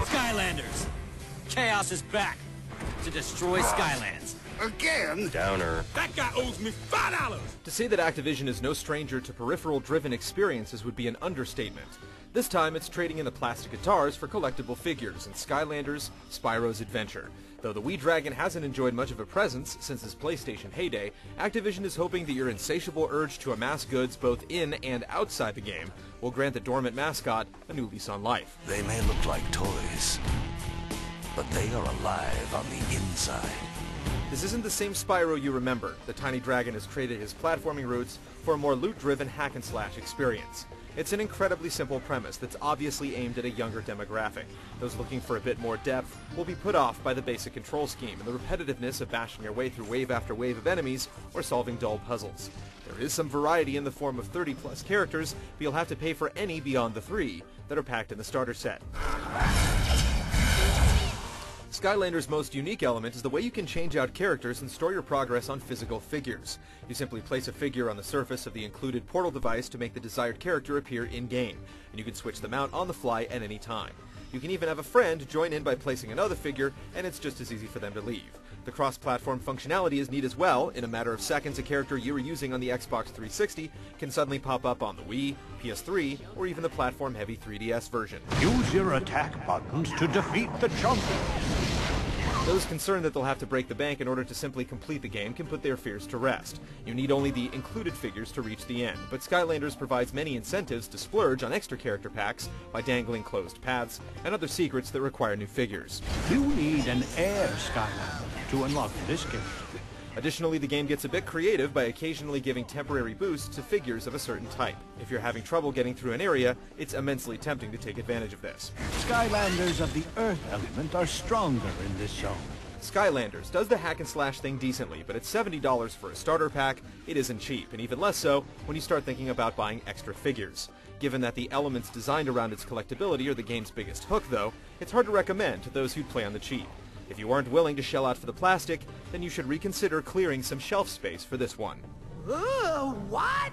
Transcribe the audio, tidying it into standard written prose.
Skylanders! Chaos is back to destroy Skylands. Again? Downer. That guy owes me $5! To say that Activision is no stranger to peripheral-driven experiences would be an understatement. This time, it's trading in the plastic guitars for collectible figures in Skylanders, Spyro's Adventure. Though the Wee Dragon hasn't enjoyed much of a presence since his PlayStation heyday, Activision is hoping that your insatiable urge to amass goods both in and outside the game will grant the dormant mascot a new lease on life. They may look like toys, but they are alive on the inside. This isn't the same Spyro you remember. The tiny dragon has traded his platforming roots for a more loot-driven hack-and-slash experience. It's an incredibly simple premise that's obviously aimed at a younger demographic. Those looking for a bit more depth will be put off by the basic control scheme and the repetitiveness of bashing your way through wave after wave of enemies or solving dull puzzles. There is some variety in the form of 30-plus characters, but you'll have to pay for any beyond the 3 that are packed in the starter set. Skylanders' most unique element is the way you can change out characters and store your progress on physical figures. You simply place a figure on the surface of the included portal device to make the desired character appear in-game, and you can switch them out on the fly at any time. You can even have a friend join in by placing another figure, and it's just as easy for them to leave. The cross-platform functionality is neat as well. In a matter of seconds, a character you were using on the Xbox 360 can suddenly pop up on the Wii, PS3, or even the platform-heavy 3DS version. Use your attack buttons to defeat the champion. Those concerned that they'll have to break the bank in order to simply complete the game can put their fears to rest. You need only the included figures to reach the end, but Skylanders provides many incentives to splurge on extra character packs by dangling closed paths and other secrets that require new figures. You need an Air Skylander to unlock this game. Additionally, the game gets a bit creative by occasionally giving temporary boosts to figures of a certain type. If you're having trouble getting through an area, it's immensely tempting to take advantage of this. Skylanders of the Earth element are stronger in this zone. Skylanders does the hack and slash thing decently, but at $70 for a starter pack, it isn't cheap, and even less so when you start thinking about buying extra figures. Given that the elements designed around its collectability are the game's biggest hook, though, it's hard to recommend to those who'd play on the cheap. If you aren't willing to shell out for the plastic, then you should reconsider clearing some shelf space for this one. Ooh, what?